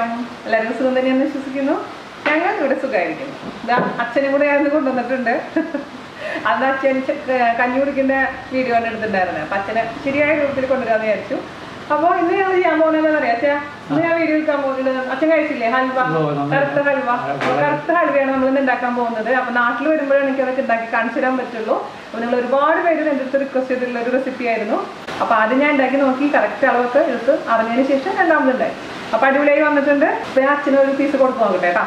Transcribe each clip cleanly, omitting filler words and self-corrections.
വിശേഷം? എല്ലാവരും സുഖം തന്നെയാണെന്ന് വിശ്വസിക്കുന്നു. ഞങ്ങൾ ഇവിടെ സുഖമായിരിക്കുന്നു. ഇതാ അച്ഛനും കൂടെ ആയിരുന്നു കൊണ്ടുവന്നിട്ടുണ്ട്. അന്ന് അച്ഛൻ കഞ്ഞി കുടിക്കുന്ന വീഡിയോ എടുത്തിട്ടുണ്ടായിരുന്നു. അപ്പം അച്ഛനെ ശരിയായ രൂപത്തിൽ കൊണ്ടുവരാമെന്ന് വിചാരിച്ചു. അപ്പോൾ ഇന്ന് ഞങ്ങൾ ചെയ്യാൻ പോകുന്നതെന്ന് പറയാം. അച്ഛാ, ഇന്ന് ഞാൻ വീഡിയോ എടുക്കാൻ പോകുന്നത് അച്ഛൻ കഴിച്ചില്ലേ ഹൽവ, കറുത്ത ഹൽവ. കറുത്ത ഹൽവയാണ് നമ്മൾ ഇന്ന് ഉണ്ടാക്കാൻ പോകുന്നത്. അപ്പം നാട്ടിൽ വരുമ്പോഴാണ് എനിക്ക് അതൊക്കെ ഉണ്ടാക്കി കാണിച്ചു തരാൻ പറ്റുള്ളൂ. അപ്പോൾ നിങ്ങൾ ഒരുപാട് പേര് എൻ്റെ അടുത്ത് റിക്വസ്റ്റ് ചെയ്തിട്ടുള്ള ഒരു റെസിപ്പി ആയിരുന്നു. അപ്പോൾ ആദ്യം ഞാൻ ഉണ്ടാക്കി നോക്കി കറക്റ്റ് അളവൊക്കെ എടുത്ത് അറിഞ്ഞതിന് ശേഷം രണ്ടാമതുണ്ടായി. അപ്പോൾ അടിപൊളിയായി വന്നിട്ടുണ്ട്. അപ്പോൾ ഞാൻ അച്ഛന് ഒരു പീസ് കൊടുത്ത് നോക്കട്ടെ കേട്ടോ.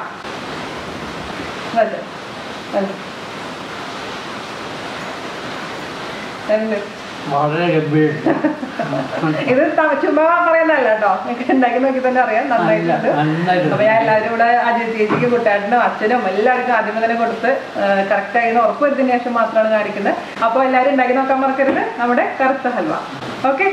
ഇത് ചുമ്മാ പറയുന്നതല്ല കേട്ടോ, നിങ്ങൾക്ക് ഉണ്ടാക്കി നോക്കി തന്നെ അറിയാം നന്നായിട്ടുണ്ട്. അപ്പൊ ഞാൻ എല്ലാവരും ഇവിടെ അജയ് ചേച്ചിക്ക് കുട്ടാട്ടിനും അച്ഛനും എല്ലാവർക്കും ആദ്യമേ തന്നെ കൊടുത്ത് കറക്റ്റ് ആയി ഉറപ്പ് വരുന്നതിന് ശേഷം മാത്രമാണ് കാണിക്കുന്നത്. അപ്പോൾ എല്ലാവരും ഉണ്ടാക്കി നോക്കാൻ മറക്കരുത് നമ്മുടെ കറുത്ത ഹൽവ. ഓക്കെ,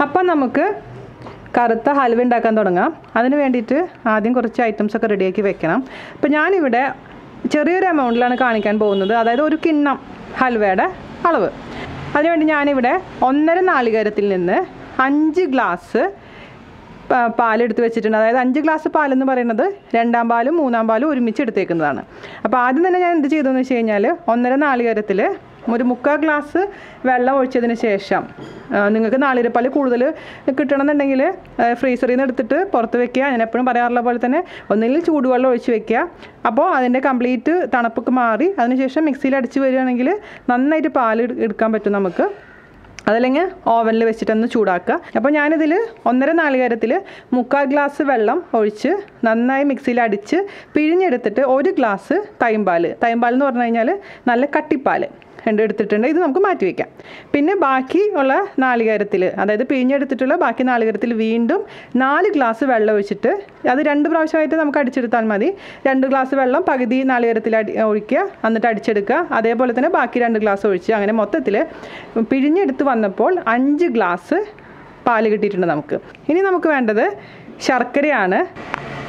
അപ്പം നമുക്ക് കറുത്ത ഹൽവ ഉണ്ടാക്കാൻ തുടങ്ങാം. അതിന് വേണ്ടിയിട്ട് ആദ്യം കുറച്ച് ഐറ്റംസൊക്കെ റെഡിയാക്കി വെക്കണം. അപ്പോൾ ഞാനിവിടെ ചെറിയൊരു എമൗണ്ടിലാണ് കാണിക്കാൻ പോകുന്നത്, അതായത് ഒരു കിണ്ണം ഹൽവയുടെ അളവ്. അതിനുവേണ്ടി ഞാനിവിടെ 1.5 നാളികേരത്തിൽ നിന്ന് 5 ഗ്ലാസ് പാലെടുത്ത് വെച്ചിട്ടുണ്ട്. അതായത് 5 ഗ്ലാസ് പാലെന്ന് പറയുന്നത് 2-ാം പാലും 3-ാം പാലും ഒരുമിച്ച് എടുത്തേക്കുന്നതാണ്. അപ്പോൾ ആദ്യം തന്നെ ഞാൻ എന്ത് ചെയ്തതെന്ന് വെച്ച് കഴിഞ്ഞാൽ 1.5 നാളികേരത്തിൽ ഒരു 3/4 ഗ്ലാസ് വെള്ളം ഒഴിച്ചതിന് ശേഷം, നിങ്ങൾക്ക് നാളികേരപ്പാൽ കൂടുതൽ കിട്ടണമെന്നുണ്ടെങ്കിൽ ഫ്രീസറിൽ നിന്ന് എടുത്തിട്ട് പുറത്ത് വെക്കുക. ഞാൻ എപ്പോഴും പറയാറുള്ള പോലെ തന്നെ ഒന്നുകിൽ ചൂടുവെള്ളം ഒഴിച്ച് വെക്കുക. അപ്പോൾ അതിൻ്റെ കംപ്ലീറ്റ് തണുപ്പൊക്കെ മാറി അതിനുശേഷം മിക്സിയിൽ അടിച്ച് വരികയാണെങ്കിൽ നന്നായിട്ട് പാൽ എടുക്കാൻ പറ്റും നമുക്ക്. അതല്ലെങ്കിൽ ഓവനിൽ വെച്ചിട്ടൊന്ന് ചൂടാക്കുക. അപ്പോൾ ഞാനിതിൽ 1.5 നാളികേരത്തിൽ 3/4 ഗ്ലാസ് വെള്ളം ഒഴിച്ച് നന്നായി മിക്സിയിൽ അടിച്ച് പിഴിഞ്ഞെടുത്തിട്ട് 1 ഗ്ലാസ് തൈമ്പാൽ എന്ന് പറഞ്ഞു കഴിഞ്ഞാൽ നല്ല കട്ടിപ്പാൽ എടുത്തിട്ടുണ്ട്. ഇത് നമുക്ക് മാറ്റി വയ്ക്കാം. പിന്നെ ബാക്കി ഉള്ള നാളികേരത്തിൽ, അതായത് പിഴിഞ്ഞെടുത്തിട്ടുള്ള ബാക്കി നാളികേരത്തിൽ വീണ്ടും 4 ഗ്ലാസ് വെള്ളം ഒഴിച്ചിട്ട്, അത് 2 പ്രാവശ്യമായിട്ട് നമുക്ക് അടിച്ചെടുത്താൽ മതി. 2 ഗ്ലാസ് വെള്ളം പകുതി നാളികേരത്തിൽ ഒഴിക്കുക, എന്നിട്ട് അടിച്ചെടുക്കുക. അതേപോലെ തന്നെ ബാക്കി 2 ഗ്ലാസ് ഒഴിച്ച് അങ്ങനെ മൊത്തത്തിൽ പിഴിഞ്ഞെടുത്ത് വന്നപ്പോൾ 5 ഗ്ലാസ് പാല് കിട്ടിയിട്ടുണ്ട് നമുക്ക്. ഇനി നമുക്ക് വേണ്ടത് ശർക്കരയാണ്.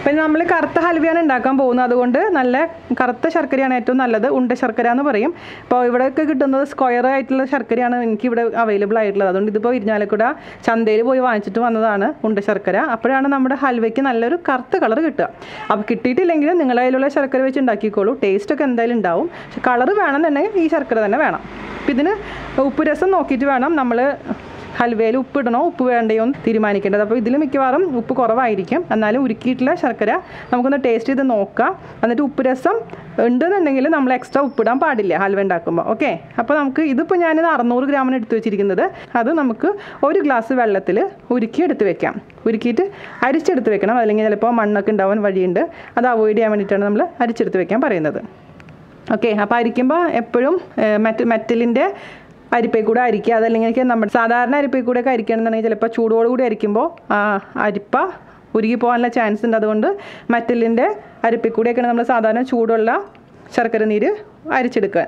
പിന്നെ നമ്മൾ കറുത്ത ഹൽവയാണ് ഉണ്ടാക്കാൻ പോകുന്നത്, അതുകൊണ്ട് നല്ല കറുത്ത ശർക്കരയാണ് ഏറ്റവും നല്ലത്. ഉണ്ട ശർക്കര എന്ന് പറയും. അപ്പോൾ ഇവിടെയൊക്കെ കിട്ടുന്നത് സ്ക്വയർ ആയിട്ടുള്ള ശർക്കരയാണ് എനിക്കിവിടെ അവൈലബിൾ ആയിട്ടുള്ളത്. അതുകൊണ്ട് ഇതിപ്പോൾ ഇരിഞ്ഞാലക്കുട ചന്തയിൽ പോയി വാങ്ങിച്ചിട്ട് വന്നതാണ് ഉണ്ട ശർക്കര. അപ്പോഴാണ് നമ്മുടെ ഹൽവയ്ക്ക് നല്ലൊരു കറുത്ത കളർ കിട്ടുക. അപ്പോൾ കിട്ടിയിട്ടില്ലെങ്കിൽ നിങ്ങളുടെ കയ്യിലുള്ള ശർക്കര വെച്ച് ഉണ്ടാക്കിക്കോളൂ. ടേസ്റ്റൊക്കെ എന്തായാലും ഉണ്ടാവും. പക്ഷെ കളർ വേണമെന്നുണ്ടെങ്കിൽ ഈ ശർക്കര തന്നെ വേണം. അപ്പോൾ ഇതിന് ഉപ്പ് രസം നോക്കിയിട്ട് വേണം നമ്മൾ ഹൽവയിൽ ഉപ്പ് ഇടണോ ഉപ്പ് വേണ്ടയോ എന്ന് തീരുമാനിക്കേണ്ടത്. അപ്പോൾ ഇതിൽ മിക്കവാറും ഉപ്പ് കുറവായിരിക്കും. എന്നാലും ഉരുക്കിയിട്ടുള്ള ശർക്കര നമുക്കൊന്ന് ടേസ്റ്റ് ചെയ്ത് നോക്കാം. എന്നിട്ട് ഉപ്പ് രസം ഉണ്ടെന്നുണ്ടെങ്കിൽ നമ്മൾ എക്സ്ട്രാ ഉപ്പിടാൻ പാടില്ല ഹൽവ ഉണ്ടാക്കുമ്പോൾ. ഓക്കെ, അപ്പോൾ നമുക്ക് ഇതിപ്പോൾ ഞാനിത് 600 ഗ്രാമിന് എടുത്ത് വെച്ചിരിക്കുന്നത്. അത് നമുക്ക് 1 ഗ്ലാസ് വെള്ളത്തിൽ ഉരുക്കി എടുത്ത് വെക്കാം. ഉരുക്കിയിട്ട് അരിച്ചെടുത്ത് വെക്കണം, അല്ലെങ്കിൽ ചിലപ്പോൾ മണ്ണൊക്കെ ഉണ്ടാവാൻ വഴിയുണ്ട്. അത് അവോയ്ഡ് ചെയ്യാൻ വേണ്ടിയിട്ടാണ് നമ്മൾ അരിച്ചെടുത്ത് വെക്കാൻ പറയുന്നത്. ഓക്കെ, അപ്പോൾ അരിക്കുമ്പോൾ എപ്പോഴും മെറ്റലിൻ്റെ അരിപ്പയിൽ കൂടെ അരിക്കുക. അതല്ലെങ്കിൽ നമ്മുടെ സാധാരണ അരിപ്പയിൽ കൂടെ ഒക്കെ അരിക്കുകയാണെന്നുണ്ടെങ്കിൽ ചിലപ്പോൾ ചൂടോടുകൂടി അരിക്കുമ്പോൾ അരിപ്പ ഉരുകി പോകാനുള്ള ചാൻസ് ഉണ്ട്. അതുകൊണ്ട് മെറ്റലിൻ്റെ അരിപ്പയിൽ കൂടെയൊക്കെയാണ് നമ്മൾ സാധാരണ ചൂടുള്ള ശർക്കര നീര് അരിച്ചെടുക്കാൻ.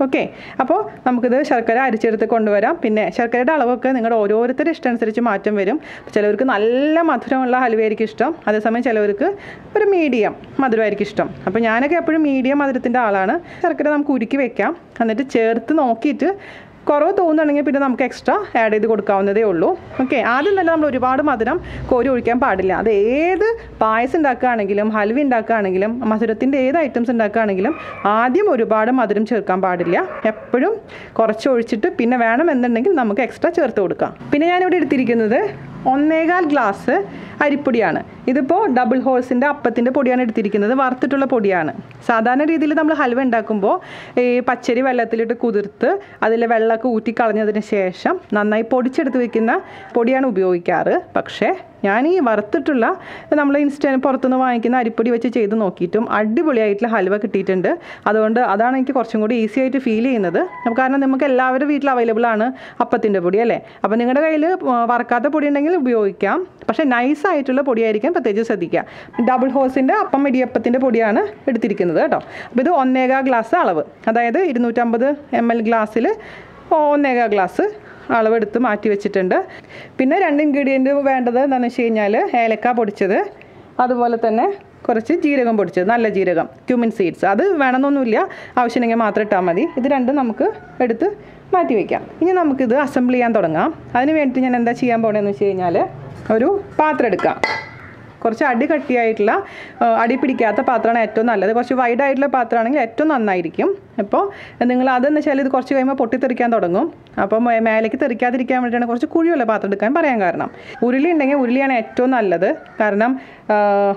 ഓക്കെ, അപ്പോൾ നമുക്കിത് ശർക്കര അരിച്ചെടുത്ത് കൊണ്ടുവരാം. പിന്നെ ശർക്കരയുടെ അളവൊക്കെ നിങ്ങളുടെ ഓരോരുത്തരുടെ ഇഷ്ടം അനുസരിച്ച് മാറ്റം വരും. ചിലവർക്ക് നല്ല മധുരമുള്ള ഹൽവയായിരിക്കും ഇഷ്ടം, അതേസമയം ചിലവർക്ക് ഒരു മീഡിയം മധുരമായിരിക്കും ഇഷ്ടം. അപ്പോൾ ഞാനൊക്കെ എപ്പോഴും മീഡിയം മധുരത്തിൻ്റെ ആളാണ്. ശർക്കര നമുക്ക് ഉരുക്കി വെക്കാം, എന്നിട്ട് ചേർത്ത് നോക്കിയിട്ട് കുറവ് തോന്നുകയാണെങ്കിൽ പിന്നെ നമുക്ക് എക്സ്ട്രാ ആഡ് ചെയ്ത് കൊടുക്കാവുന്നതേ ഉള്ളൂ. ഓക്കെ, ആദ്യം തന്നെ നമ്മൾ ഒരുപാട് മധുരം കോരി ഒഴിക്കാൻ പാടില്ല. അത് ഏത് പായസം ഉണ്ടാക്കുകയാണെങ്കിലും ഹൽവ ഉണ്ടാക്കുകയാണെങ്കിലും മധുരത്തിൻ്റെ ഏത് ഐറ്റംസ് ഉണ്ടാക്കുകയാണെങ്കിലും ആദ്യം ഒരുപാട് മധുരം ചേർക്കാൻ പാടില്ല. എപ്പോഴും കുറച്ച് ഒഴിച്ചിട്ട് പിന്നെ വേണമെന്നുണ്ടെങ്കിൽ നമുക്ക് എക്സ്ട്രാ ചേർത്ത് കൊടുക്കാം. പിന്നെ ഞാനിവിടെ എടുത്തിരിക്കുന്നത് 1.25 ഗ്ലാസ് അരിപ്പൊടിയാണ്. ഇതിപ്പോൾ ഡബിൾ ഹോൾസിൻ്റെ അപ്പത്തിൻ്റെ പൊടിയാണ് എടുത്തിരിക്കുന്നത്, വറുത്തിട്ടുള്ള പൊടിയാണ്. സാധാരണ രീതിയിൽ നമ്മൾ ഹൽവ ഉണ്ടാക്കുമ്പോൾ ഈ പച്ചരി വെള്ളത്തിലിട്ട് കുതിർത്ത് അതിലെ വെള്ളമൊക്കെ ഊറ്റിക്കളഞ്ഞതിന് ശേഷം നന്നായി പൊടിച്ചെടുത്ത് വെക്കുന്ന പൊടിയാണ് ഉപയോഗിക്കാറ്. പക്ഷേ ഞാൻ ഈ വറുത്തിട്ടുള്ള നമ്മൾ പുറത്തുനിന്ന് വാങ്ങിക്കുന്ന അരിപ്പൊടി വെച്ച് ചെയ്ത് നോക്കിയിട്ടും അടിപൊളിയായിട്ടുള്ള ഹൽവ കിട്ടിയിട്ടുണ്ട്. അതുകൊണ്ട് അതാണ് എനിക്ക് കുറച്ചും കൂടി ഈസി ആയിട്ട് ഫീൽ ചെയ്യുന്നത്. കാരണം നമുക്ക് എല്ലാവരും വീട്ടിൽ അവൈലബിൾ ആണ് അപ്പത്തിൻ്റെ പൊടി അല്ലേ. അപ്പോൾ നിങ്ങളുടെ കയ്യിൽ വറുക്കാത്ത പൊടി ഉണ്ടെങ്കിൽ ഉപയോഗിക്കാം, പക്ഷേ നൈസായിട്ടുള്ള പൊടിയായിരിക്കും പ്രത്യേകിച്ച് ശ്രദ്ധിക്കുക. ഡബിൾ ഹോസിൻ്റെ അപ്പം ഇടിയപ്പത്തിൻ്റെ പൊടിയാണ് എടുത്തിരിക്കുന്നത് കേട്ടോ. അപ്പോൾ ഇത് 1.25 ഗ്ലാസ് അളവ്, അതായത് 250 ml ഗ്ലാസ്സിൽ 1.25 ഗ്ലാസ് അളവെടുത്ത് മാറ്റി വെച്ചിട്ടുണ്ട്. പിന്നെ 2 ഇൻഗ്രീഡിയൻറ്റ് വേണ്ടത് എന്താണെന്ന് വെച്ച് കഴിഞ്ഞാൽ ഏലക്ക പൊടിച്ചത്, അതുപോലെ തന്നെ കുറച്ച് ജീരകം പൊടിച്ചത്, നല്ല ജീരകം, ക്യുമിൻ സീഡ്സ്. അത് വേണമെന്നൊന്നുമില്ല, ആവശ്യമുണ്ടെങ്കിൽ മാത്രം ഇട്ടാൽ മതി. ഇത് രണ്ടും നമുക്ക് എടുത്ത് മാറ്റി വയ്ക്കാം. ഇനി നമുക്കിത് അസംബിൾ ചെയ്യാൻ തുടങ്ങാം. അതിന് വേണ്ടിയിട്ട് ഞാൻ എന്താ ചെയ്യാൻ പോകണമെന്ന് വെച്ച് കഴിഞ്ഞാൽ, ഒരു പാത്രം എടുക്കാം. കുറച്ച് അടി കട്ടിയായിട്ടുള്ള, അടി പിടിക്കാത്ത പാത്രമാണ് ഏറ്റവും നല്ലത്. കുറച്ച് വൈഡായിട്ടുള്ള പാത്രമാണെങ്കിൽ ഏറ്റവും നന്നായിരിക്കും. അപ്പോൾ നിങ്ങൾ അതെന്ന് വെച്ചാൽ ഇത് കുറച്ച് കഴിയുമ്പോൾ പൊട്ടിത്തെറിക്കാൻ തുടങ്ങും. അപ്പോൾ മേലേക്ക് തെറിക്കാതിരിക്കാൻ വേണ്ടിയിട്ടാണ് കുറച്ച് കുഴിയുള്ള പാത്രം എടുക്കാൻ പറയാൻ കാരണം. ഉരുളി ഉണ്ടെങ്കിൽ ഉരുളിയാണ് ഏറ്റവും നല്ലത്. കാരണം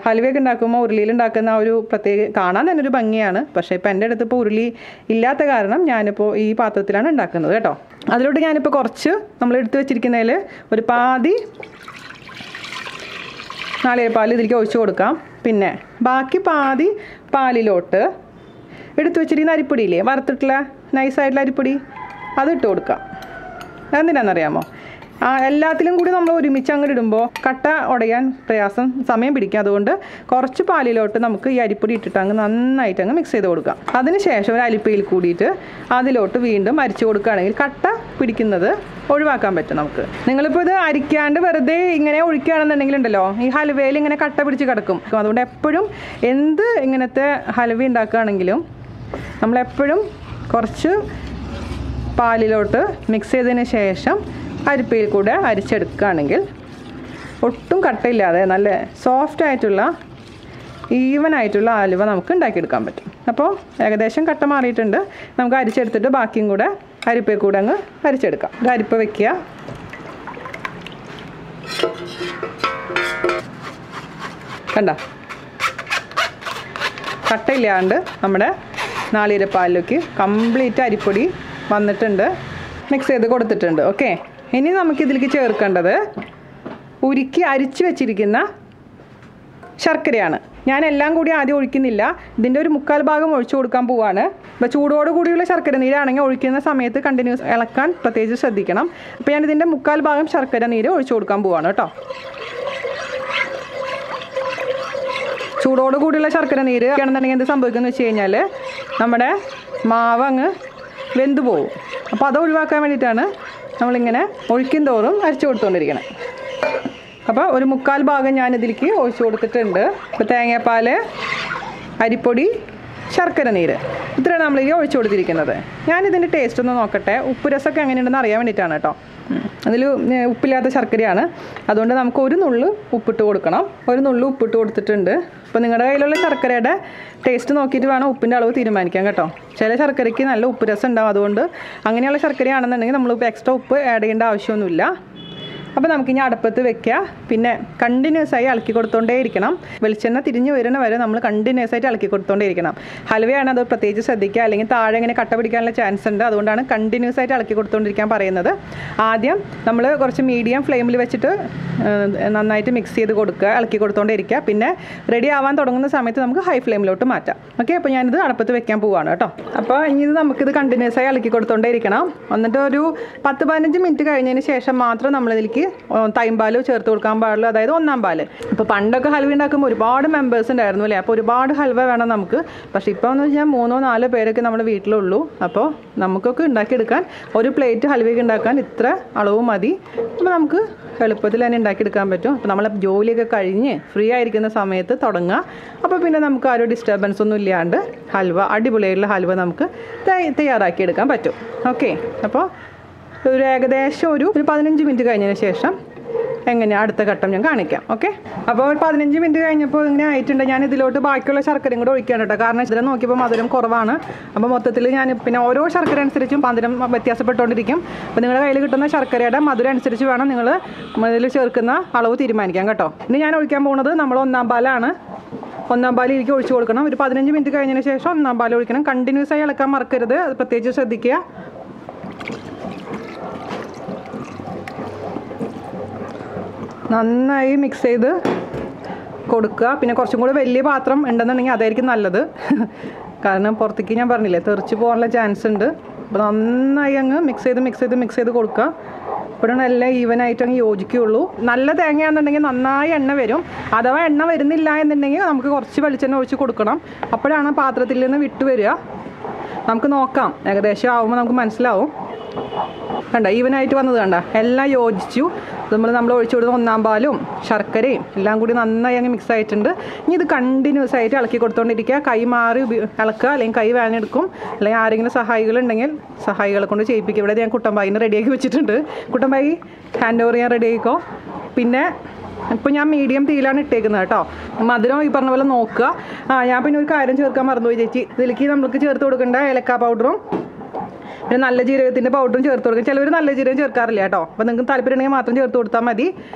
ഹൽവയൊക്കെ ഉണ്ടാക്കുമ്പോൾ ഉരുളിയിൽ ഉണ്ടാക്കുന്ന ഒരു പ്രത്യേക കാണാൻ തന്നെ ഒരു ഭംഗിയാണ്. പക്ഷേ ഇപ്പോൾ എൻ്റെ അടുത്ത് ഇപ്പോൾ ഉരുളി ഇല്ലാത്ത കാരണം ഞാനിപ്പോൾ ഈ പാത്രത്തിലാണ് ഉണ്ടാക്കുന്നത് കേട്ടോ. അതിലോട്ട് ഞാനിപ്പോൾ കുറച്ച് നമ്മൾ എടുത്ത് വെച്ചിരിക്കുന്നതിൽ ഒരു പാതി നാളികേരപ്പാൽ ഇതിലേക്ക് ഒഴിച്ച് കൊടുക്കാം. പിന്നെ ബാക്കി പാതി പാലിലോട്ട് എടുത്ത് വെച്ചിരിക്കുന്ന അരിപ്പൊടിയില്ലേ, വറുത്തിട്ടുള്ള നൈസായിട്ടുള്ള അരിപ്പൊടി, അതിട്ട് കൊടുക്കാം. എന്തിനാണെന്നറിയാമോ? എല്ലാത്തിലും കൂടി നമ്മൾ ഒരുമിച്ച് അങ്ങോട്ട് ഇടുമ്പോൾ കട്ട ഉടയാൻ പ്രയാസം, സമയം പിടിക്കും. അതുകൊണ്ട് കുറച്ച് പാലിലോട്ട് നമുക്ക് ഈ അരിപ്പൊടി ഇട്ടിട്ട് അങ്ങ് നന്നായിട്ട് അങ്ങ് മിക്സ് ചെയ്ത് കൊടുക്കാം. അതിനുശേഷം ഒരു അരിപ്പയിൽ കൂടിയിട്ട് അതിലോട്ട് വീണ്ടും അരിച്ചു കൊടുക്കുകയാണെങ്കിൽ കട്ട പിടിക്കുന്നത് ഒഴിവാക്കാൻ പറ്റും നമുക്ക്. നിങ്ങളിപ്പോൾ ഇത് അരിക്കാണ്ട് വെറുതെ ഇങ്ങനെ ഒഴിക്കുകയാണെന്നുണ്ടെങ്കിൽ ഉണ്ടല്ലോ, ഈ ഹൽവയിൽ ഇങ്ങനെ കട്ട പിടിച്ച് കിടക്കും. അതുകൊണ്ട് എപ്പോഴും എന്ത് ഇങ്ങനത്തെ ഹൽവ ഉണ്ടാക്കുകയാണെങ്കിലും നമ്മളെപ്പോഴും കുറച്ച് പാലിലോട്ട് മിക്സ് ചെയ്തതിന് ശേഷം അരിപ്പയിൽ കൂടെ അരിച്ചെടുക്കുകയാണെങ്കിൽ ഒട്ടും കട്ടയില്ലാതെ നല്ല സോഫ്റ്റ് ആയിട്ടുള്ള ഈവൻ ആയിട്ടുള്ള ഹൽവ നമുക്ക് ഉണ്ടാക്കിയെടുക്കാൻ പറ്റും. അപ്പോൾ ഏകദേശം കട്ട മാറിയിട്ടുണ്ട്. നമുക്ക് അരിച്ചെടുത്തിട്ട് ബാക്കിയും കൂടെ അരിപ്പയിൽ കൂടെ അങ്ങ് അരിച്ചെടുക്കാം. ഒരു അരിപ്പ വയ്ക്കുക. കണ്ട, കട്ടയില്ലാണ്ട് നമ്മുടെ നാളികേരപ്പാലിലേക്ക് കംപ്ലീറ്റ് അരിപ്പൊടി വന്നിട്ടുണ്ട്, മിക്സ് ചെയ്ത് കൊടുത്തിട്ടുണ്ട്. ഓക്കെ, ഇനി നമുക്കിതിലേക്ക് ചേർക്കേണ്ടത് ഉരുക്കി അരിച്ച് വെച്ചിരിക്കുന്ന ശർക്കരയാണ്. ഞാൻ എല്ലാം കൂടി ആദ്യം ഒഴിക്കുന്നില്ല, ഇതിൻ്റെ ഒരു 1/4 ഭാഗം ഒഴിച്ചു കൊടുക്കാൻ പോവാണ്. അപ്പോൾ ചൂടോട് കൂടിയുള്ള ശർക്കര നീരാണെങ്കിൽ ഒഴിക്കുന്ന സമയത്ത് കണ്ടിന്യൂസ് ഇളക്കാൻ പ്രത്യേകിച്ച് ശ്രദ്ധിക്കണം. അപ്പോൾ ഞാൻ ഇതിൻ്റെ 1/4 ഭാഗം ശർക്കര നീര് ഒഴിച്ചു കൊടുക്കാൻ പോവാണ് കേട്ടോ. ചൂടോട് കൂടിയുള്ള ശർക്കര നീര് ആണെന്നുണ്ടെങ്കിൽ എന്ത് സംഭവിക്കുമെന്ന് വെച്ച് കഴിഞ്ഞാൽ നമ്മുടെ മാവ് അങ്ങ് വെന്ത് പോകും. അപ്പോൾ അത് ഒഴിവാക്കാൻ വേണ്ടിയിട്ടാണ് നമ്മളിങ്ങനെ ഒഴിക്കും തോറും അരിച്ചു കൊടുത്തുകൊണ്ടിരിക്കണം. അപ്പോൾ ഒരു 1/4 ഭാഗം ഞാനിതിലേക്ക് ഒഴിച്ചു കൊടുത്തിട്ടുണ്ട്. ഇപ്പോൾ തേങ്ങാപ്പാൽ, അരിപ്പൊടി, ശർക്കര നീര്, ഇത്രയാണ് നമ്മളിതിൽ ഒഴിച്ചു കൊടുത്തിരിക്കുന്നത്. ഞാനിതിൻ്റെ ടേസ്റ്റ് ഒന്ന് നോക്കട്ടെ, ഉപ്പ് രസമൊക്കെ എങ്ങനെയുണ്ടെന്ന് അറിയാൻ വേണ്ടിയിട്ടാണ് കേട്ടോ. അതിൽ ഉപ്പില്ലാത്ത ശർക്കരയാണ്, അതുകൊണ്ട് നമുക്ക് ഒരു നുള്ളു ഉപ്പിട്ട് കൊടുക്കണം. ഒരു നുള്ളു ഉപ്പിട്ട് കൊടുത്തിട്ടുണ്ട്. അപ്പോൾ നിങ്ങളുടെ കയ്യിലുള്ള ശർക്കരയുടെ ടേസ്റ്റ് നോക്കിയിട്ട് വേണം ഉപ്പിൻ്റെ അളവ് തീരുമാനിക്കാൻ കേട്ടോ. ചില ശർക്കരയ്ക്ക് നല്ല ഉപ്പ് രസം ഉണ്ടാവും, അതുകൊണ്ട് അങ്ങനെയുള്ള ശർക്കരയാണെന്നുണ്ടെങ്കിൽ നമ്മൾ എക്സ്ട്രാ ഉപ്പ് ആഡ് ചെയ്യേണ്ട ആവശ്യമൊന്നുമില്ല. അപ്പോൾ നമുക്കിനി അടുപ്പത്ത് വെക്കുക. പിന്നെ കണ്ടിന്യൂസ് ആയി ഇളക്കി കൊടുത്തോണ്ടേ ഇരിക്കണം. വെളിച്ചെണ്ണ തിരിഞ്ഞ് വരുന്ന വരെ നമ്മൾ കണ്ടിന്യൂസ് ആയിട്ട് ഇളക്കി കൊടുത്തോണ്ടേ ഇരിക്കണം. ഹൽവയാണ്, അത് പ്രത്യേകിച്ച് ശ്രദ്ധിക്കുക, അല്ലെങ്കിൽ താഴെ ഇങ്ങനെ കട്ട പിടിക്കാനുള്ള ചാൻസ് ഉണ്ട്. അതുകൊണ്ടാണ് കണ്ടിന്യൂസ് ആയിട്ട് ഇളക്കി കൊടുത്തുകൊണ്ടിരിക്കാൻ പറയുന്നത്. ആദ്യം നമ്മൾ കുറച്ച് മീഡിയം ഫ്ലെയിമിൽ വെച്ചിട്ട് നന്നായിട്ട് മിക്സ് ചെയ്ത് കൊടുക്കുക, ഇളക്കി കൊടുത്തോണ്ടേ ഇരിക്കുക. പിന്നെ റെഡി ആവാൻ തുടങ്ങുന്ന സമയത്ത് നമുക്ക് ഹൈ ഫ്ലെയിമിലോട്ട് മാറ്റാം. ഓക്കെ, അപ്പോൾ ഞാനിത് അടുപ്പത്ത് വെക്കാൻ പോവുകയാണ് കേട്ടോ. അപ്പോൾ ഇനി ഇത് നമുക്കിത് കണ്ടിന്യൂസ് ആയി ഇളക്കി കൊടുത്തോണ്ടേ ഇരിക്കണം. എന്നിട്ട് ഒരു 10-15 മിനിറ്റ് കഴിഞ്ഞതിന് ശേഷം മാത്രം നമ്മളിതിലേക്ക് തൈമ്പാൽ ചേർത്ത് കൊടുക്കാൻ പാടുള്ളൂ, അതായത് 1-ാം പാല്. ഇപ്പോൾ പണ്ടൊക്കെ ഹൽവ ഉണ്ടാക്കുമ്പോൾ ഒരുപാട് മെമ്പേഴ്സ് ഉണ്ടായിരുന്നു അല്ലേ, അപ്പോൾ ഒരുപാട് ഹൽവ വേണം നമുക്ക്. പക്ഷേ ഇപ്പോൾ എന്ന് വെച്ചാൽ 3-4 പേരൊക്കെ നമ്മുടെ വീട്ടിലുള്ളൂ. അപ്പോൾ നമുക്കൊക്കെ ഉണ്ടാക്കിയെടുക്കാൻ ഒരു പ്ലേറ്റ് ഹൽവയൊക്കെ ഉണ്ടാക്കാൻ ഇത്ര അളവ് മതി. അപ്പോൾ നമുക്ക് എളുപ്പത്തിൽ തന്നെ ഉണ്ടാക്കിയെടുക്കാൻ പറ്റും. അപ്പോൾ നമ്മളെ ജോലിയൊക്കെ കഴിഞ്ഞ് ഫ്രീ ആയിരിക്കുന്ന സമയത്ത് തുടങ്ങുക. അപ്പോൾ പിന്നെ നമുക്ക് ആ ഒരു ഡിസ്റ്റർബൻസ് ഒന്നും ഇല്ലാണ്ട് ഹൽവ, അടിപൊളിയായിട്ടുള്ള ഹൽവ നമുക്ക് തയ്യാറാക്കിയെടുക്കാൻ പറ്റും. ഓക്കെ, അപ്പോൾ ഒരു ഏകദേശം ഒരു 15 മിനിറ്റ് കഴിഞ്ഞതിന് ശേഷം എങ്ങനെയാണ് അടുത്ത ഘട്ടം ഞാൻ കാണിക്കാം. ഓക്കെ, അപ്പോൾ ഒരു 15 മിനിറ്റ് കഴിഞ്ഞപ്പോൾ ഇങ്ങനെ ആയിട്ടുണ്ട്. ഞാൻ ഇതിലോട്ട് ബാക്കിയുള്ള ശർക്കരയും കൂടെ ഒഴിക്കാൻ കേട്ടോ. കാരണം ഇതിൽ നോക്കിയപ്പോൾ മധുരം കുറവാണ്. അപ്പോൾ മൊത്തത്തിൽ ഞാൻ പിന്നെ ഓരോ ശർക്കര അനുസരിച്ചും മധുരം വ്യത്യാസപ്പെട്ടുകൊണ്ടിരിക്കും. അപ്പോൾ നിങ്ങളുടെ കയ്യിൽ കിട്ടുന്ന ശർക്കരയുടെ മധുരം അനുസരിച്ച് വേണം നിങ്ങൾ ഇതിൽ ചേർക്കുന്ന അളവ് തീരുമാനിക്കാം കേട്ടോ. ഇനി ഞാൻ ഒഴിക്കാൻ പോകുന്നത് നമ്മൾ 1-ാം പാലാണ്. 1-ാം പാൽ ഇതിലേക്ക് ഒഴിച്ച് കൊടുക്കണം. ഒരു 15 മിനിറ്റ് കഴിഞ്ഞതിന് ശേഷം 1-ാം പാൽ ഒഴിക്കണം. കണ്ടിന്യൂസ് ആയി ഇളക്കാൻ മറക്കരുത്, അത് പ്രത്യേകിച്ച് ശ്രദ്ധിക്കുക. നന്നായി മിക്സ് ചെയ്ത് കൊടുക്കുക. പിന്നെ കുറച്ചും കൂടി വലിയ പാത്രം ഉണ്ടെന്നുണ്ടെങ്കിൽ അതായിരിക്കും നല്ലത്. കാരണം പുറത്തേക്ക് ഞാൻ പറഞ്ഞില്ലേ തെറിച്ച് പോകാനുള്ള ചാൻസ് ഉണ്ട്. അപ്പോൾ നന്നായി അങ്ങ് മിക്സ് ചെയ്ത് കൊടുക്കുക. ഇപ്പോഴാണ് എല്ലാം ഈവനായിട്ട് അങ്ങ് യോജിക്കുകയുള്ളൂ. നല്ല തേങ്ങയാണെന്നുണ്ടെങ്കിൽ നന്നായി എണ്ണ വരും. അഥവാ എണ്ണ വരുന്നില്ല എന്നുണ്ടെങ്കിൽ നമുക്ക് കുറച്ച് വെളിച്ചെണ്ണ ഒഴിച്ച് കൊടുക്കണം. അപ്പോഴാണ് പാത്രത്തിൽ നിന്ന് വിട്ട് വരിക. നമുക്ക് നോക്കാം, ഏകദേശം ആവുമ്പോൾ നമുക്ക് മനസ്സിലാവും. കണ്ട ഈവനായിട്ട് വന്നത് കണ്ട എല്ലാം യോജിച്ചു. നമ്മൾ ഒഴിച്ചു കൊടുത്ത ഒന്നാം പാലും ശർക്കരയും എല്ലാം കൂടി നന്നായി അങ്ങ് മിക്സ് ആയിട്ടുണ്ട്. ഇനി ഇത് കണ്ടിന്യൂസ് ആയിട്ട് ഇളക്കി കൊടുത്തുകൊണ്ടിരിക്കുക. കൈ മാറി ഇളക്കുക, അല്ലെങ്കിൽ കൈ വേനെടുക്കും, അല്ലെങ്കിൽ ആരെങ്കിലും സഹായികളുണ്ടെങ്കിൽ സഹായികളെ കൊണ്ട് ചെയ്യിപ്പിക്കും. ഇവിടെ ഞാൻ കുട്ടമ്പായിനെ റെഡിയാക്കി വെച്ചിട്ടുണ്ട്. കുട്ടമ്പായി ഹാൻഡ് ഓവർ ചെയ്യാൻ റെഡി ആയിക്കോ. പിന്നെ ഇപ്പോൾ ഞാൻ മീഡിയം തീയിലാണ് ഇട്ടേക്കുന്നത് കേട്ടോ. മധുരം ഈ പറഞ്ഞ പോലെ നോക്കുക. ഞാൻ പിന്നെ ഒരു കാര്യം ചേർക്കാൻ മറന്നുപോയി ചേച്ചി. ഇതിലേക്ക് നമുക്ക് ചേർത്ത് കൊടുക്കേണ്ട ഏലക്ക പൗഡറും പിന്നെ നല്ല ജീരകത്തിൻ്റെ പൗഡറും ചേർത്ത് കൊടുക്കും. ചിലവർ നല്ല ജീരകം ചേർക്കാറില്ല കേട്ടോ. അപ്പോൾ നിങ്ങൾക്ക് താല്പര്യം ഉണ്ടെങ്കിൽ മാത്രം ചേർത്ത് കൊടുത്താൽ മതി.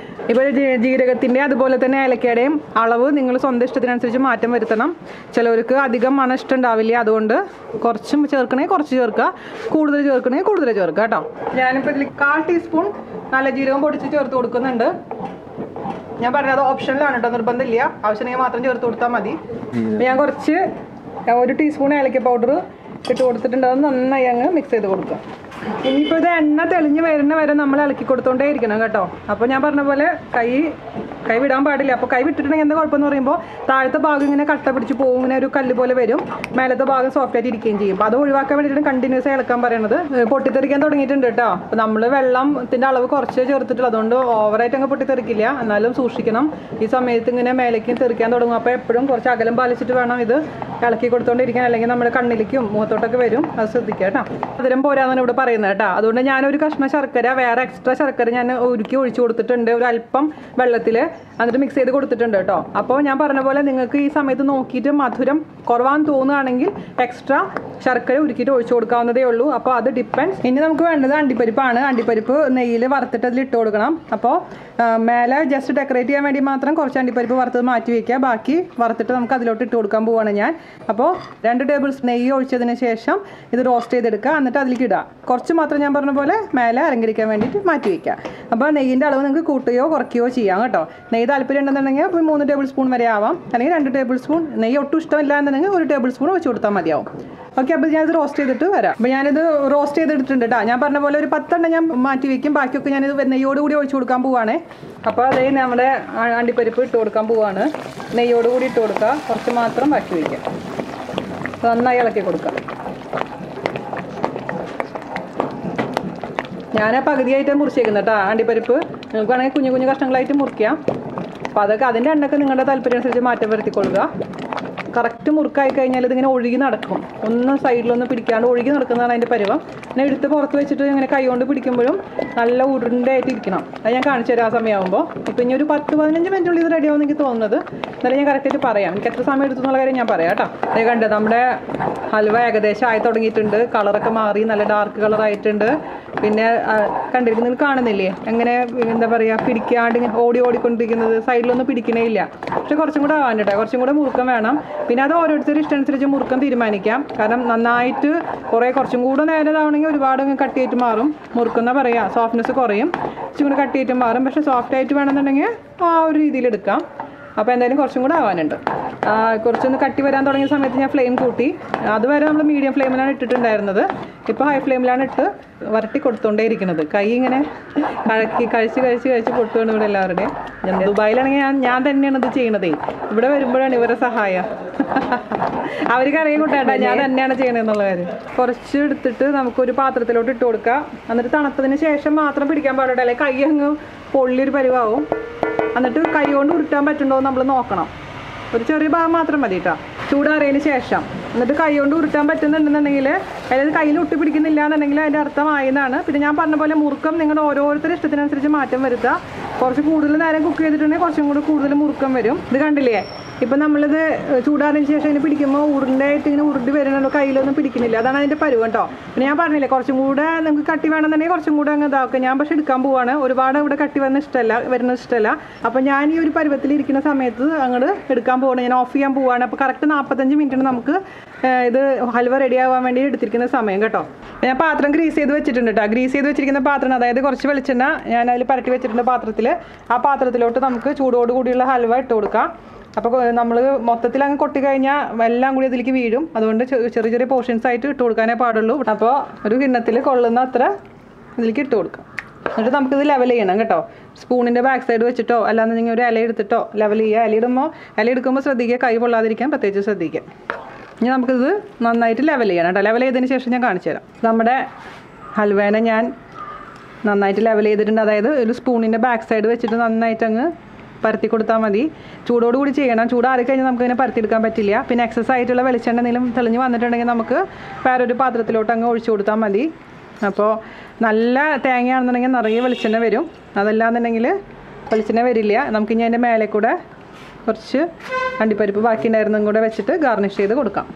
ഇപ്പോൾ ജീരകത്തിൻ്റെ അതുപോലെ തന്നെ ഏലക്കയുടെയും അളവ് നിങ്ങൾ സ്വന്തം ഇഷ്ടത്തിനനുസരിച്ച് മാറ്റം വരുത്തണം. ചിലവർക്ക് അധികം മണം ഇഷ്ടം ഉണ്ടാവില്ല, അതുകൊണ്ട് കുറച്ചും ചേർക്കണമെങ്കിൽ കുറച്ച് ചേർക്കുക, കൂടുതൽ ചേർക്കണമെങ്കിൽ കൂടുതൽ ചേർക്കുക കേട്ടോ. ഞാനിപ്പോൾ ഇതിൽ 1/4 ടീസ്പൂൺ നല്ല ജീരകം പൊടിച്ച് ചേർത്ത് കൊടുക്കുന്നുണ്ട്. ഞാൻ പറഞ്ഞത് ഓപ്ഷനിലാണ് കേട്ടോ, നിർബന്ധമില്ല. ആവശ്യമെങ്കിൽ മാത്രം ചേർത്ത് കൊടുത്താൽ മതി. ഞാൻ കുറച്ച് 1 ടീസ്പൂൺ ഏലക്ക പൗഡർ ഇട്ട് കൊടുത്തിട്ടുണ്ട്. അത് നന്നായി അങ്ങ് മിക്സ് ചെയ്ത് കൊടുക്കുക. ഇനിയിപ്പോൾ ഇത് എണ്ണ തെളിഞ്ഞ് വരുന്ന വരെ നമ്മൾ ഇളക്കി കൊടുത്തോണ്ടേ ഇരിക്കണം കേട്ടോ. അപ്പോൾ ഞാൻ പറഞ്ഞ പോലെ കൈ വിടാൻ പാടില്ല. അപ്പോൾ കൈ വിട്ടിട്ടുണ്ടെങ്കിൽ എന്താ കുഴപ്പമെന്ന് പറയുമ്പോൾ താഴത്തെ ഭാഗം ഇങ്ങനെ കട്ട പിടിച്ച് പോകും, ഇങ്ങനെ ഒരു കല്ല് പോലെ വരും, മേലത്തെ ഭാഗം സോഫ്റ്റ് ആയിട്ട് ഇരിക്കുകയും ചെയ്യും. അപ്പോൾ അത് ഒഴിവാക്കാൻ വേണ്ടിയിട്ട് കണ്ടിന്യൂസ് ഇളക്കാൻ പറയുന്നത്. പൊട്ടിത്തെറിക്കാൻ തുടങ്ങിയിട്ടുണ്ട് കേട്ടോ. അപ്പോൾ നമ്മൾ വെള്ളത്തിൻ്റെ അളവ് കുറച്ച് ചേർത്തിട്ടുള്ളൂ, അതുകൊണ്ട് ഓവറായിട്ട് അങ്ങ് പൊട്ടിത്തെറിക്കില്ല. എന്നാലും സൂക്ഷിക്കണം. ഈ സമയത്ത് ഇങ്ങനെ മേലേക്കും തെറിക്കാൻ തുടങ്ങും. അപ്പോൾ എപ്പോഴും കുറച്ച് അകലം പാലിച്ചിട്ട് വേണം ഇത് ഇളക്കി കൊടുത്തോണ്ടിരിക്കാൻ, അല്ലെങ്കിൽ നമ്മുടെ കണ്ണിലേക്കും മുഖത്തോട്ടൊക്കെ വരും. അത് ശ്രദ്ധിക്കുക കേട്ടോ. മധുരം പോരാന്നാണ് ഇവിടെ പറയുന്നത് കേട്ടോ. അതുകൊണ്ട് ഞാനൊരു കഷ്ണം ശർക്കര, വേറെ എക്സ്ട്രാ ശർക്കര ഞാൻ ഉരുക്കി ഒഴിച്ചു കൊടുത്തിട്ടുണ്ട്, ഒരു അല്പം വെള്ളത്തിൽ, എന്നിട്ട് മിക്സ് ചെയ്ത് കൊടുത്തിട്ടുണ്ട് കേട്ടോ. അപ്പോൾ ഞാൻ പറഞ്ഞ പോലെ നിങ്ങൾക്ക് ഈ സമയത്ത് നോക്കിയിട്ട് മധുരം കുറവാന്ന് തോന്നുകയാണെങ്കിൽ എക്സ്ട്രാ ശർക്കര ഉരുക്കിയിട്ട് ഒഴിച്ചു കൊടുക്കാവുന്നതേ ഉള്ളൂ. അപ്പോൾ അത് ഡിപ്പെൻഡ്സ്. ഇനി നമുക്ക് വേണ്ടത് അണ്ടിപ്പരിപ്പാണ്. അണ്ടിപ്പരിപ്പ് നെയ്യിൽ വറുത്തിട്ട് അതിൽ ഇട്ട് കൊടുക്കണം. അപ്പോൾ മേലെ ജസ്റ്റ് ഡെക്കറേറ്റ് ചെയ്യാൻ വേണ്ടി മാത്രം കുറച്ച് അണ്ടിപ്പരിപ്പ് വറുത്തത് മാറ്റി വയ്ക്കുക. ബാക്കി വറുത്തിട്ട് നമുക്ക് അതിലോട്ട് ഇട്ട് കൊടുക്കാൻ പോവുകയാണ് ഞാൻ. അപ്പോൾ 2 ടേബിൾ സ്പൂൺ നെയ്യ് ഒഴിച്ചതിന് ശേഷം ഇത് റോസ്റ്റ് ചെയ്തെടുക്കുക, എന്നിട്ട് അതിലേക്ക് ഇടുക. കുറച്ച് മാത്രം ഞാൻ പറഞ്ഞ പോലെ മേലെ അലങ്കരിക്കാൻ വേണ്ടിയിട്ട് മാറ്റി വയ്ക്കുക. അപ്പോൾ നെയ്യിൻ്റെ അളവ് നിങ്ങൾക്ക് കൂട്ടുകയോ കുറയ്ക്കുകയോ ചെയ്യാം കേട്ടോ. നെയ്യ് താല്പര്യം ഉണ്ടെന്നുണ്ടെങ്കിൽ ഇപ്പോൾ 3 ടേബിൾ സ്പൂൺ വരെ ആവാം, അല്ലെങ്കിൽ 2 ടേബിൾ സ്പൂൺ. നെയ്യ് ഒട്ടും ഇഷ്ടമില്ല എന്നുണ്ടെങ്കിൽ 1 ടേബിൾ സ്പൂൺ വെച്ച് കൊടുത്താൽ മതിയാവും. ഓക്കെ, അപ്പോൾ ഞാനിത് റോസ്റ്റ് ചെയ്തിട്ട് വരാം. അപ്പോൾ ഞാനിത് റോസ്റ്റ് ചെയ്തെടുത്തിട്ടുണ്ട് കേട്ടോ. ഞാൻ പറഞ്ഞ പോലെ ഒരു 10 എണ്ണം ഞാൻ മാറ്റി വയ്ക്കും, ബാക്കിയൊക്കെ ഞാനിത് നെയ്യോട് കൂടി ഒഴിച്ചു കൊടുക്കാൻ പോവുകയാണ്. അപ്പോൾ അതേ നമ്മുടെ അണ്ടിപ്പരിപ്പ് ഇട്ട് കൊടുക്കാൻ പോവുകയാണ്. നെയ്യോട് കൂടി ഇട്ട് കൊടുക്കുക, കുറച്ച് മാത്രം ബാക്കി വയ്ക്കുക, നന്നായി ഇളക്കി കൊടുക്കുക. ഞാൻ പകുതിയായിട്ട് മുറിച്ചേക്കുന്നത് കേട്ടോ അണ്ടിപ്പരിപ്പ്. നിങ്ങൾക്ക് വേണമെങ്കിൽ കുഞ്ഞു കുഞ്ഞു കഷ്ണങ്ങളായിട്ട് മുറിക്കാം. അപ്പോൾ അതൊക്കെ അതിൻ്റെ എണ്ണൊക്കെ നിങ്ങളുടെ താല്പര്യം അനുസരിച്ച് മാറ്റം വരുത്തിക്കൊള്ളുക. കറക്റ്റ് മുറുക്കായി കഴിഞ്ഞാൽ ഇതിങ്ങനെ ഒഴുകി നടക്കും. ഒന്നും സൈഡിലൊന്നും പിടിക്കാണ്ട് ഒഴുകി നടക്കുന്നതാണ് അതിൻ്റെ പരുവം. പിന്നെ എടുത്ത് പുറത്ത് വെച്ചിട്ട് ഇങ്ങനെ കൈ കൊണ്ട് പിടിക്കുമ്പോഴും നല്ല ഉരുണ്ടായിട്ട് ഇരിക്കണം. അത് ഞാൻ കാണിച്ചു തരാം ആ സമയമാകുമ്പോൾ. ഇപ്പോൾ ഇനി ഒരു 10-15 മിനിറ്റുള്ളിൽ ഇത് റെഡി ആവുമെന്ന് എനിക്ക് തോന്നുന്നത്. എന്നാലും ഞാൻ കറക്റ്റായിട്ട് പറയാം. എനിക്ക് എത്ര സമയം എടുത്തു എന്നുള്ള കാര്യം ഞാൻ പറയാം കേട്ടോ. അതേ കണ്ടത് നമ്മുടെ ഹൽവ ഏകദേശം ആയി തുടങ്ങിയിട്ടുണ്ട്. കളറൊക്കെ മാറി നല്ല ഡാർക്ക് കളറായിട്ടുണ്ട്. പിന്നെ കണ്ടിരിക്കുന്നത് കാണുന്നില്ലേ എങ്ങനെ എന്താ പറയുക, പിടിക്കാണ്ട് ഇങ്ങനെ ഓടിക്കൊണ്ടിരിക്കുന്നത്, സൈഡിലൊന്നും പിടിക്കണേ ഇല്ല. പക്ഷെ കുറച്ചും കൂടെ ആവാൻ കേട്ടോ, കുറച്ചും കൂടെ മുറുക്കം വേണം. പിന്നെ അത് ഓരോരുത്തരും ഇഷ്ടമനുസരിച്ച് മുറുക്കം തീരുമാനിക്കാം. കാരണം നന്നായിട്ട് കുറച്ചും കൂടെ നേരതാവണമെങ്കിൽ ഒരുപാട് കട്ടിയായിട്ട് മാറും. മുറുക്കുന്ന പറയുക സോഫ്റ്റ്നെസ് കുറയും, കുറച്ചും കൂടെ കട്ടിയായിട്ട് മാറും. പക്ഷേ സോഫ്റ്റ് ആയിട്ട് വേണമെന്നുണ്ടെങ്കിൽ ആ ഒരു രീതിയിൽ എടുക്കാം. അപ്പോൾ എന്തായാലും കുറച്ചും കൂടെ ആവാനുണ്ട്. കുറച്ചൊന്ന് കട്ടി വരാൻ തുടങ്ങിയ സമയത്ത് ഞാൻ ഫ്ലെയിം കൂട്ടി. അതുവരെ നമ്മൾ മീഡിയം ഫ്ലെയിമിലാണ് ഇട്ടിട്ടുണ്ടായിരുന്നത്. ഇപ്പോൾ ഹൈ ഫ്ലെയിമിലാണ് ഇട്ട് വരട്ടി കൊടുത്തോണ്ടേ ഇരിക്കുന്നത്. കൈ ഇങ്ങനെ കഴിച്ച് പൊട്ടുകയാണ് ഇവിടെ എല്ലാവരുടെയും. ദുബായിലാണെങ്കിൽ ഞാൻ തന്നെയാണ് ഇത് ചെയ്യണതേ. ഇവിടെ വരുമ്പോഴാണ് ഇവരുടെ സഹായം. അവർക്ക് അറിയാൻ കൂട്ടാട്ടാ ഞാൻ തന്നെയാണ് ചെയ്യണമെന്നുള്ള കാര്യം. കുറച്ച് എടുത്തിട്ട് നമുക്കൊരു പാത്രത്തിലോട്ട് ഇട്ട് കൊടുക്കാം. എന്നിട്ട് തണുത്തതിന് ശേഷം മാത്രം പിടിക്കാൻ പാടില്ല, അല്ലെങ്കിൽ കൈ അങ്ങ് പൊള്ളിയൊരു പരിവാവും. എന്നിട്ട് കൈ കൊണ്ട് ഉരുട്ടാൻ പറ്റുന്നുണ്ടോ എന്ന് നമ്മൾ നോക്കണം. ഒരു ചെറിയ ഭാഗം മാത്രം മതി കേട്ടോ. ചൂടാറിയതിന് ശേഷം എന്നിട്ട് കൈ കൊണ്ട് ഉരുട്ടാൻ പറ്റുന്നുണ്ടെന്നുണ്ടെങ്കിൽ, അതായത് കയ്യിൽ ഒട്ടി പിടിക്കുന്നില്ല എന്നുണ്ടെങ്കിൽ അതിൻ്റെ അർത്ഥമായെന്നാണ്. പിന്നെ ഞാൻ പറഞ്ഞ പോലെ മുറുക്കം നിങ്ങളുടെ ഓരോരുത്തരുടെ ഇഷ്ടത്തിനനുസരിച്ച് മാറ്റം വരുത്തുക. കുറച്ച് കൂടുതൽ നേരം കുക്ക് ചെയ്തിട്ടുണ്ടെങ്കിൽ കുറച്ചും കൂടി കൂടുതൽ മുറുക്കം വരും. ഇത് കണ്ടില്ലേ, ഇപ്പം നമ്മളിത് ചൂടാറിയതിന് ശേഷം ഇങ്ങനെ പിടിക്കുമ്പോൾ ഉരുണ്ടായിട്ട് ഇങ്ങനെ ഉരുട്ടി വരുന്നുണ്ടോ, കയ്യിലൊന്നും പിടിക്കുന്നില്ല. അതാണ് അതിൻ്റെ പരുവം കേട്ടോ. പിന്നെ ഞാൻ പറഞ്ഞില്ലേ കുറച്ചും കൂടെ നിങ്ങൾക്ക് കട്ടി വേണമെന്നുണ്ടെങ്കിൽ കുറച്ചും കൂടെ അങ്ങ് ഇതാക്കുക. ഞാൻ പക്ഷേ എടുക്കാൻ പോവാണ്. ഒരുപാട് ഇവിടെ കട്ടി വരുന്നത് ഇഷ്ടമല്ല. അപ്പം ഞാൻ ഈ ഒരു പരുവത്തിലിരിക്കുന്ന സമയത്ത് അങ്ങോട്ട് എടുക്കാൻ പോവാണ്. ഞാൻ ഓഫ് ചെയ്യാൻ പോവാണ്. അപ്പോൾ കറക്റ്റ് 45 മിനിറ്റിന് നമുക്ക് ഇത് ഹൽവ റെഡി ആവാൻ വേണ്ടി എടുത്തിരിക്കുന്ന സമയം കേട്ടോ. ഞാൻ പാത്രം ഗ്രീസ് ചെയ്ത് വെച്ചിട്ടുണ്ട് കേട്ടോ. ഗ്രീസ് ചെയ്ത് വെച്ചിരിക്കുന്ന പാത്രം, അതായത് കുറച്ച് വെളിച്ചെണ്ണ ഞാൻ അതിൽ പരട്ടി വെച്ചിട്ടുണ്ട് പാത്രത്തിൽ. ആ പാത്രത്തിലോട്ട് നമുക്ക് ചൂടോട് കൂടിയുള്ള ഹൽവ ഇട്ട് കൊടുക്കാം. അപ്പോൾ നമ്മൾ മൊത്തത്തിൽ അങ്ങ് കൊട്ടി കഴിഞ്ഞാൽ എല്ലാം കൂടി അതിലേക്ക് വീഴും. അതുകൊണ്ട് ചെറിയ ചെറിയ പോർഷൻസ് ആയിട്ട് ഇട്ട് കൊടുക്കാനേ പാടുള്ളൂ. അപ്പോൾ ഒരു കിണ്ണത്തിൽ കൊള്ളുന്ന അത്ര ഇതിലേക്ക് ഇട്ട് കൊടുക്കാം. എന്നിട്ട് നമുക്കിത് ലെവൽ ചെയ്യണം കേട്ടോ. സ്പൂണിൻ്റെ ബാക്ക് സൈഡ് വെച്ചിട്ടോ അല്ലാന്നുണ്ടെങ്കിൽ ഒരു ഇല എടുത്തിട്ടോ ലെവൽ ചെയ്യുക. ഇല എടുക്കുമ്പോൾ ശ്രദ്ധിക്കുക, കൈ പൊള്ളാതിരിക്കാൻ പ്രത്യേകിച്ച് ശ്രദ്ധിക്കുക. ഇനി നമുക്കിത് നന്നായിട്ട് ലെവൽ ചെയ്യണം കേട്ടോ. ലെവൽ ചെയ്തതിന് ശേഷം ഞാൻ കാണിച്ചു തരാം. നമ്മുടെ ഹൽവേനെ ഞാൻ നന്നായിട്ട് ലെവൽ ചെയ്തിട്ടുണ്ട്. അതായത് ഒരു സ്പൂണിൻ്റെ ബാക്ക് സൈഡ് വെച്ചിട്ട് നന്നായിട്ട് അങ്ങ് പരത്തി കൊടുത്താൽ മതി. ചൂടോടുകൂടി ചെയ്യണം. ചൂടാറി കഴിഞ്ഞാൽ നമുക്കതിനെ പരത്തിയെടുക്കാൻ പറ്റില്ല. പിന്നെ എക്സസ് ആയിട്ടുള്ള വെളിച്ചെണ്ണ എന്തെങ്കിലും തെളിഞ്ഞ് വന്നിട്ടുണ്ടെങ്കിൽ നമുക്ക് വേറൊരു പാത്രത്തിലോട്ട് അങ്ങ് ഒഴിച്ചു കൊടുത്താൽ മതി. അപ്പോൾ നല്ല തേങ്ങയാണെന്നുണ്ടെങ്കിൽ നിറയെ വെളിച്ചെണ്ണ വരും. അതല്ലാന്നുണ്ടെങ്കിൽ വെളിച്ചെണ്ണ വരില്ല. നമുക്കിനി അതിൻ്റെ മേലെ കൂടെ കുറച്ച് അണ്ടിപ്പരിപ്പ് ബാക്കി ഉണ്ടായിരുന്നതും കൂടെ വെച്ചിട്ട് ഗാർണിഷ് ചെയ്ത് കൊടുക്കാം.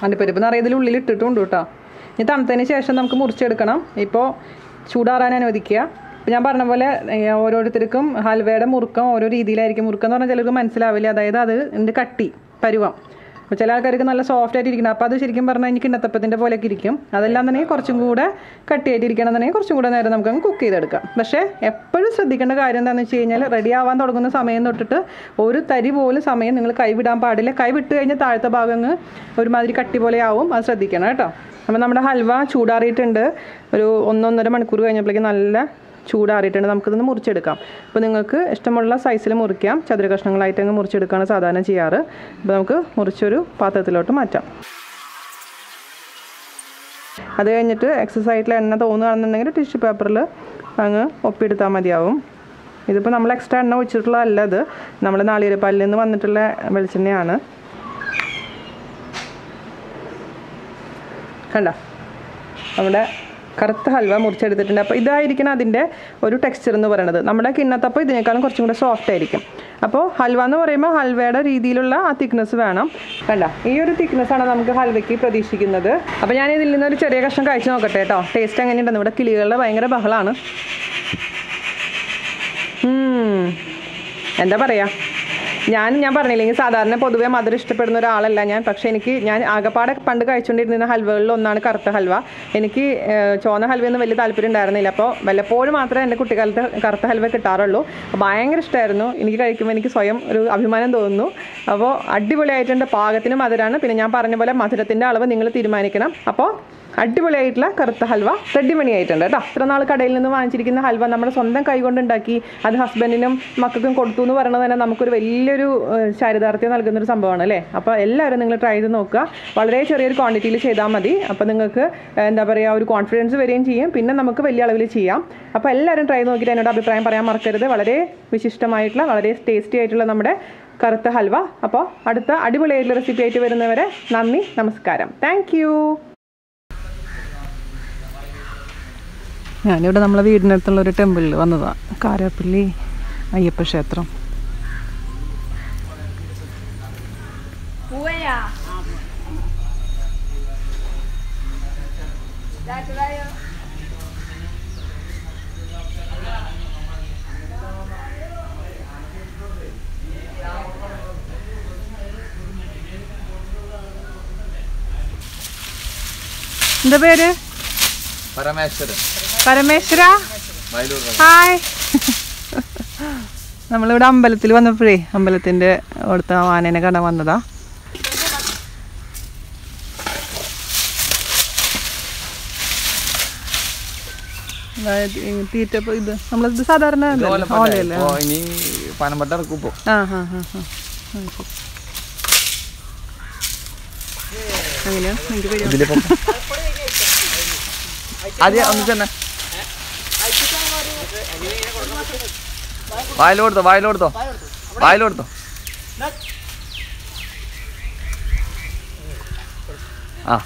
അണ്ടിപ്പരിപ്പ് നിറയെ ഇതിൽ ഉള്ളിൽ ഇട്ടിട്ടുണ്ട് കേട്ടോ. ഇനി തണുത്തതിന് ശേഷം നമുക്ക് മുറിച്ചെടുക്കണം. ഇപ്പോൾ ചൂടാറാൻ അനുവദിക്കുക. ഇപ്പോൾ ഞാൻ പറഞ്ഞ പോലെ ഓരോരുത്തർക്കും ഹൽവയുടെ മുറുക്കം ഓരോ രീതിയിലായിരിക്കും. മുറുക്കം എന്ന് പറഞ്ഞാൽ ചിലർക്ക് മനസ്സിലാവില്ല. അതായത് അത് എൻ്റെ കട്ടി പരുവം. അപ്പോൾ ചില ആൾക്കാർക്ക് നല്ല സോഫ്റ്റ് ആയിട്ട് ഇരിക്കണം. അപ്പോൾ അത് ശരിക്കും പറഞ്ഞാൽ എനിക്ക് കിണ്ണത്തപ്പത്തിൻ്റെ പോലെയൊക്കെ ഇരിക്കും. അതെല്ലാം തന്നെ കുറച്ചും കൂടെ കട്ടിയായിട്ട് ഇരിക്കണം എന്നുണ്ടെങ്കിൽ കുറച്ചും കൂടെ നേരം നമുക്ക് കുക്ക് ചെയ്തെടുക്കാം. പക്ഷേ എപ്പോഴും ശ്രദ്ധിക്കേണ്ട കാര്യം എന്താണെന്ന് വെച്ച് കഴിഞ്ഞാൽ റെഡി ആവാൻ തുടങ്ങുന്ന സമയം തൊട്ടിട്ട് ഒരു തരി പോലും സമയം നിങ്ങൾ കൈവിടാൻ പാടില്ല. കൈ വിട്ട് കഴിഞ്ഞാൽ താഴത്തെ ഭാഗം ഒരുമാതിരി കട്ടി പോലെ ആവും. അത് ശ്രദ്ധിക്കണം കേട്ടോ. അപ്പോൾ നമ്മുടെ ഹൽവ ചൂടാറിയിട്ടുണ്ട്. ഒരു 1-1.5 മണിക്കൂർ കഴിഞ്ഞപ്പോഴേക്കും നല്ല ചൂടാറിയിട്ടുണ്ട്. നമുക്കിതൊന്ന് മുറിച്ചെടുക്കാം. അപ്പോൾ നിങ്ങൾക്ക് ഇഷ്ടമുള്ള സൈസിൽ മുറിക്കാം. ചതുര കഷ്ണങ്ങളായിട്ട് അങ്ങ് മുറിച്ചെടുക്കുകയാണ് സാധാരണ ചെയ്യാറ്. അപ്പോൾ നമുക്ക് മുറിച്ചൊരു പാത്രത്തിലോട്ട് മാറ്റാം. അത് കഴിഞ്ഞിട്ട് എക്സസ് ആയിട്ടുള്ള എണ്ണ തോന്നുകയാണെന്നുണ്ടെങ്കിൽ ടിഷ്യൂ പേപ്പറിൽ അങ്ങ് ഒപ്പിയെടുത്താൽ മതിയാവും. ഇതിപ്പോൾ നമ്മൾ എക്സ്ട്രാ എണ്ണ ഒഴിച്ചിട്ടുള്ളതല്ല. അത് നമ്മൾ നാളികേരപ്പാലിൽ നിന്ന് വന്നിട്ടുള്ള വെളിച്ചെണ്ണയാണ്. കണ്ട നമ്മുടെ കറുത്ത ഹൽവ മുറിച്ചെടുത്തിട്ടുണ്ട്. അപ്പോൾ ഇതായിരിക്കണം അതിൻ്റെ ഒരു ടെക്സ്ചർ എന്ന് പറയുന്നത്. നമ്മുടെ കിണ്ണത്തപ്പം ഇതിനേക്കാളും കുറച്ചും കൂടെ സോഫ്റ്റ് ആയിരിക്കും. അപ്പോൾ ഹൽവ എന്ന് പറയുമ്പോൾ ഹൽവയുടെ രീതിയിലുള്ള ആ തിക്നെസ് വേണം. കണ്ട ഈ ഒരു തിക്നെസ്സാണ് നമുക്ക് ഹൽവയ്ക്ക് പ്രതീക്ഷിക്കുന്നത്. അപ്പോൾ ഞാൻ ഇതിൽ നിന്നൊരു ചെറിയ കഷ്ണം കഴിച്ച് നോക്കട്ടെ കേട്ടോ. ടേസ്റ്റ് എങ്ങനെയുണ്ടെന്ന്. ഇവിടെ കിളികളുടെ ഭയങ്കര ബഹളമാണ്. എന്താ പറയുക, ഞാൻ പറഞ്ഞില്ലെങ്കിൽ സാധാരണ പൊതുവേ മധുരം ഇഷ്ടപ്പെടുന്ന ഒരാളല്ല ഞാൻ. പക്ഷേ ഞാൻ ആകപ്പാടെ പണ്ട് കഴിച്ചുകൊണ്ടിരുന്ന ഹൽവകളിൽ ഒന്നാണ് കറുത്ത ഹൽവ. എനിക്ക് ചുവന്ന ഹൽവയൊന്നും വലിയ താല്പര്യം ഉണ്ടായിരുന്നില്ല. അപ്പോൾ വല്ലപ്പോഴും മാത്രമേ എൻ്റെ കുട്ടിക്കാലത്ത് കറുത്ത ഹൽവ കിട്ടാറുള്ളൂ. ഭയങ്കര ഇഷ്ടമായിരുന്നു. എനിക്ക് കഴിക്കുമ്പോൾ എനിക്ക് സ്വയം ഒരു അഭിമാനം തോന്നുന്നു. അപ്പോൾ അടിപൊളിയായിട്ടുണ്ട്. പാകത്തിന് മധുരമാണ്. പിന്നെ ഞാൻ പറഞ്ഞ പോലെ മധുരത്തിൻ്റെ അളവ് നിങ്ങൾ തീരുമാനിക്കണം. അപ്പോൾ അടിപൊളിയായിട്ടുള്ള കറുത്ത ഹൽവ റെഡി മണി ആയിട്ടുണ്ട് കേട്ടോ. ഇത്ര നാൾ കടയിൽ നിന്ന് വാങ്ങിച്ചിരിക്കുന്ന ഹൽവ നമ്മുടെ സ്വന്തം കൈ കൊണ്ടുണ്ടാക്കി അത് ഹസ്ബൻഡിനും മക്കൾക്കും കൊടുത്തു എന്ന് പറയുന്നത് തന്നെ നമുക്കൊരു വലിയൊരു ചാരിതാർത്ഥ്യം നൽകുന്നൊരു സംഭവമാണ് അല്ലേ. അപ്പോൾ എല്ലാവരും നിങ്ങൾ ട്രൈ ചെയ്ത് നോക്കുക. വളരെ ചെറിയൊരു ക്വാണ്ടിറ്റിയിൽ ചെയ്താൽ മതി. അപ്പോൾ നിങ്ങൾക്ക് എന്താ പറയുക, ഒരു കോൺഫിഡൻസ് വരികയും ചെയ്യും. പിന്നെ നമുക്ക് വലിയ അളവിൽ ചെയ്യാം. അപ്പോൾ എല്ലാവരും ട്രൈ നോക്കിയിട്ട് എന്നോട് അഭിപ്രായം പറയാൻ മറക്കരുത്. വളരെ വിശിഷ്ടമായിട്ടുള്ള വളരെ ടേസ്റ്റി ആയിട്ടുള്ള നമ്മുടെ കറുത്ത ഹൽവ. അപ്പോൾ അടുത്ത അടിപൊളിയായിട്ടുള്ള റെസിപ്പി ആയിട്ട് വരുന്നവരെ നന്ദി, നമസ്കാരം. Thank you. ഞാനിവിടെ നമ്മളെ വീടിനടുത്തുള്ളൊരു ടെമ്പിളിൽ വന്നതാണ്. കാരാപ്പള്ളി അയ്യപ്പ ക്ഷേത്രം. എന്താ പേര്? പരമേശ്വര. ഹായ്. നമ്മളിവിടെ അമ്പലത്തിൽ വന്നപ്പോഴേ അമ്പലത്തിൻ്റെ അവിടുത്തെ ആനേനെ കാണാൻ വന്നതാ. തീറ്റ ഇത് നമ്മളിത് സാധാരണ ഓലയല്ലേ. അങ്ങനെയാ വായിലോടുത്തോ ആ